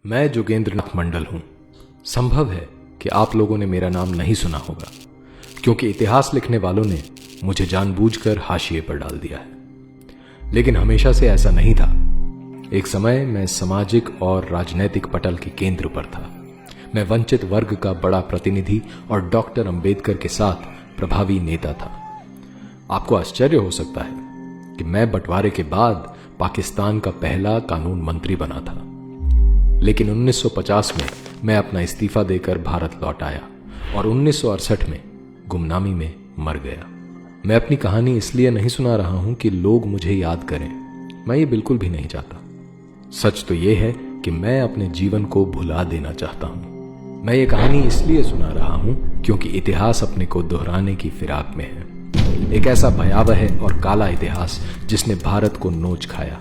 मैं जोगेंद्रनाथ मंडल हूं। संभव है कि आप लोगों ने मेरा नाम नहीं सुना होगा, क्योंकि इतिहास लिखने वालों ने मुझे जानबूझकर हाशिए पर डाल दिया है। लेकिन हमेशा से ऐसा नहीं था। एक समय मैं सामाजिक और राजनैतिक पटल के केंद्र पर था। मैं वंचित वर्ग का बड़ा प्रतिनिधि और डॉक्टर अंबेडकर के साथ प्रभावी नेता था। आपको आश्चर्य हो सकता है कि मैं बंटवारे के बाद पाकिस्तान का पहला कानून मंत्री बना था, लेकिन 1950 में मैं अपना इस्तीफा देकर भारत लौट आया और 1968 में गुमनामी में मर गया। मैं अपनी कहानी इसलिए नहीं सुना रहा हूं कि लोग मुझे याद करें। मैं ये बिल्कुल भी नहीं चाहता। सच तो ये है कि मैं अपने जीवन को भुला देना चाहता हूं। मैं ये कहानी इसलिए सुना रहा हूं क्योंकि इतिहास अपने को दोहराने की फिराक में है। एक ऐसा भयावह और काला इतिहास जिसने भारत को नोच खाया।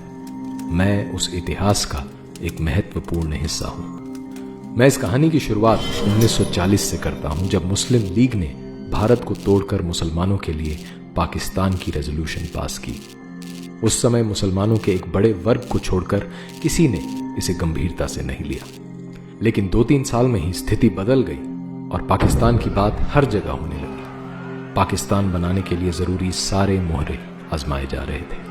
मैं उस इतिहास का एक महत्वपूर्ण हिस्सा हूं। मैं इस कहानी की शुरुआत 1940 से करता हूं, जब मुस्लिम लीग ने भारत को तोड़कर मुसलमानों के लिए पाकिस्तान की रेजोल्यूशन पास की। उस समय मुसलमानों के एक बड़े वर्ग को छोड़कर किसी ने इसे गंभीरता से नहीं लिया, लेकिन 2-3 साल में ही स्थिति बदल गई और पाकिस्तान की बात हर जगह होने लगी। पाकिस्तान बनाने के लिए जरूरी सारे मोहरे आजमाए जा रहे थे।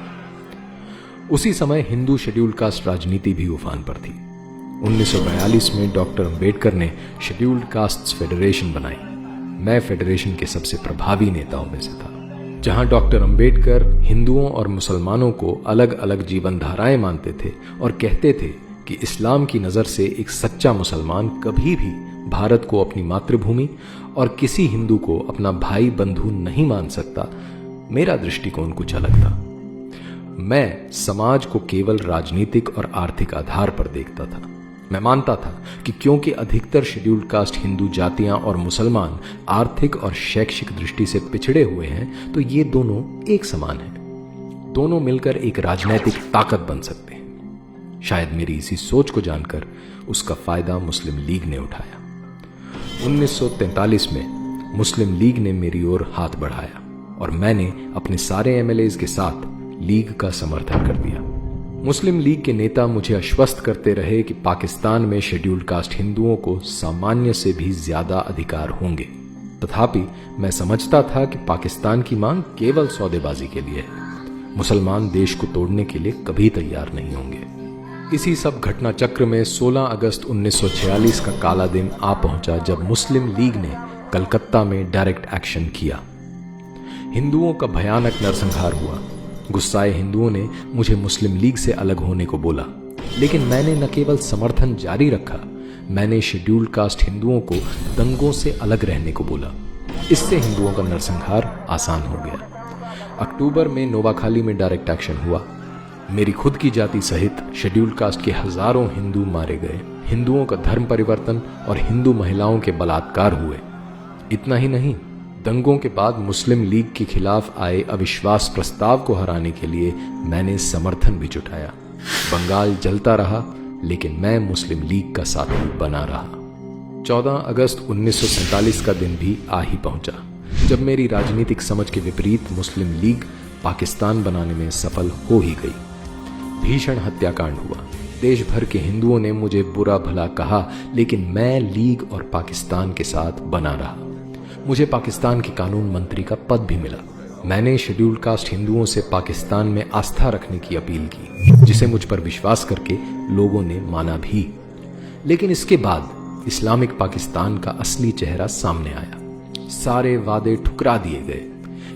उसी समय हिंदू शेड्यूल कास्ट राजनीति भी उफान पर थी। 1942 में डॉक्टर अंबेडकर ने शेड्यूल्ड कास्ट्स फेडरेशन बनाई। मैं फेडरेशन के सबसे प्रभावी नेताओं में से था। जहां डॉक्टर अंबेडकर हिंदुओं और मुसलमानों को अलग अलग जीवन धाराएं मानते थे और कहते थे कि इस्लाम की नजर से एक सच्चा मुसलमान कभी भी भारत को अपनी मातृभूमि और किसी हिंदू को अपना भाई बंधु नहीं मान सकता, मेरा दृष्टिकोण कुछ अलग था। मैं समाज को केवल राजनीतिक और आर्थिक आधार पर देखता था। मैं मानता था कि क्योंकि अधिकतर शेड्यूल्ड कास्ट हिंदू जातियां और मुसलमान आर्थिक और शैक्षिक दृष्टि से पिछड़े हुए हैं, तो ये दोनों एक समान हैं। दोनों मिलकर एक राजनीतिक ताकत बन सकते हैं। शायद मेरी इसी सोच को जानकर उसका फायदा मुस्लिम लीग ने उठाया। 1943 में मुस्लिम लीग ने मेरी ओर हाथ बढ़ाया और मैंने अपने सारे एमएलएज के साथ लीग का समर्थन कर दिया। मुस्लिम लीग के नेता मुझे आश्वस्त करते रहे कि पाकिस्तान में शेड्यूल्ड कास्ट हिंदुओं को सामान्य से भी ज्यादा अधिकार होंगे। तथापि मैं समझता था कि पाकिस्तान की मांग केवल सौदेबाजी के लिए है। मुसलमान देश को तोड़ने के लिए कभी तैयार नहीं होंगे। इसी सब घटना चक्र में 16 अगस्त 1946 का काला दिन आ पहुंचा, जब मुस्लिम लीग ने कलकत्ता में डायरेक्ट एक्शन किया। हिंदुओं का भयानक नरसंहार हुआ। गुस्साए हिंदुओं ने मुझे मुस्लिम लीग से अलग होने को बोला, लेकिन मैंने न केवल समर्थन जारी रखा, मैंने शेड्यूल्ड कास्ट हिंदुओं को दंगों से अलग रहने को बोला। इससे हिंदुओं का नरसंहार आसान हो गया। अक्टूबर में नोवाखाली में डायरेक्ट एक्शन हुआ। मेरी खुद की जाति सहित शेड्यूल्ड कास्ट के हजारों हिंदू मारे गए। हिंदुओं का धर्म परिवर्तन और हिंदू महिलाओं के बलात्कार हुए। इतना ही नहीं, दंगों के बाद मुस्लिम लीग के खिलाफ आए अविश्वास प्रस्ताव को हराने के लिए मैंने समर्थन भी जुटाया। बंगाल जलता रहा, लेकिन मैं मुस्लिम लीग का साथी बना रहा। 14 अगस्त 1947 का दिन भी आ ही पहुंचा, जब मेरी राजनीतिक समझ के विपरीत मुस्लिम लीग पाकिस्तान बनाने में सफल हो ही गई। भीषण हत्याकांड हुआ। देश भर के हिंदुओं ने मुझे बुरा भला कहा, लेकिन मैं लीग और पाकिस्तान के साथ बना रहा। मुझे पाकिस्तान के कानून मंत्री का पद भी मिला। मैंने शेड्यूल्ड कास्ट हिंदुओं से पाकिस्तान में आस्था रखने की अपील की, जिसे मुझ पर विश्वास करके लोगों ने माना भी। लेकिन इसके बाद इस्लामिक पाकिस्तान का असली चेहरा सामने आया। सारे वादे ठुकरा दिए गए।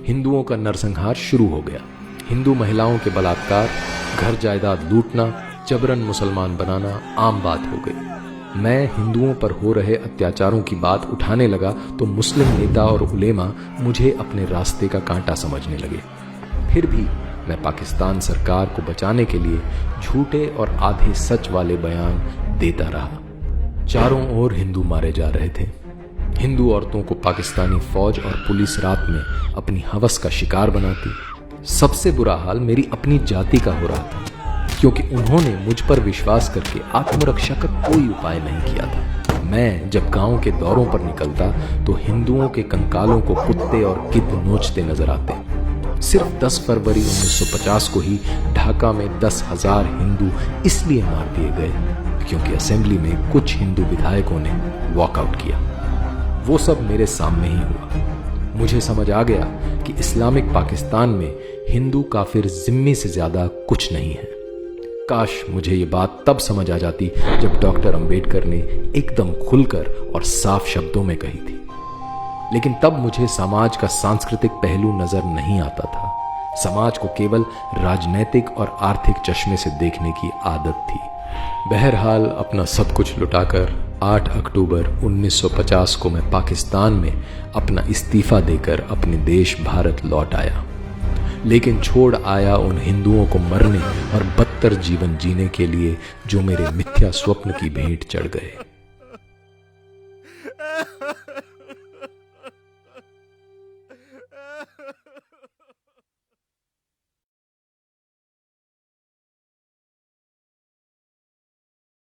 हिंदुओं का नरसंहार शुरू हो गया। हिंदू महिलाओं के बलात्कार, घर जायदाद लूटना, जबरन मुसलमान बनाना आम बात हो गई। मैं हिंदुओं पर हो रहे अत्याचारों की बात उठाने लगा तो मुस्लिम नेता और उलेमा मुझे अपने रास्ते का कांटा समझने लगे। फिर भी मैं पाकिस्तान सरकार को बचाने के लिए झूठे और आधे सच वाले बयान देता रहा। चारों ओर हिंदू मारे जा रहे थे। हिंदू औरतों को पाकिस्तानी फौज और पुलिस रात में अपनी हवस का शिकार बनाती। सबसे बुरा हाल मेरी अपनी जाति का हो रहा था, क्योंकि उन्होंने मुझ पर विश्वास करके आत्मरक्षा का कोई उपाय नहीं किया था। मैं जब गांव के दौरों पर निकलता तो हिंदुओं के कंकालों को कुत्ते और गिद्ध नोचते नजर आते। सिर्फ 10 फरवरी 1950 को ही ढाका में 10,000 हिंदू इसलिए मार दिए गए क्योंकि असेंबली में कुछ हिंदू विधायकों ने वॉकआउट किया। वो सब मेरे सामने ही हुआ। मुझे समझ आ गया कि इस्लामिक पाकिस्तान में हिंदू काफिर जिम्मी से ज्यादा कुछ नहीं है। काश मुझे ये बात तब समझ आ जाती जब डॉक्टर अंबेडकर ने एकदम खुलकर और साफ शब्दों में कही थी। लेकिन तब मुझे समाज का सांस्कृतिक पहलू नजर नहीं आता था। समाज को केवल राजनैतिक और आर्थिक चश्मे से देखने की आदत थी। बहरहाल अपना सब कुछ लुटाकर 8 अक्टूबर 1950 को मैं पाकिस्तान में अपना इस्तीफा देकर अपने देश भारत लौट आया। लेकिन छोड़ आया उन हिंदुओं को मरने और बदतर जीवन जीने के लिए जो मेरे मिथ्या स्वप्न की भेंट चढ़ गए।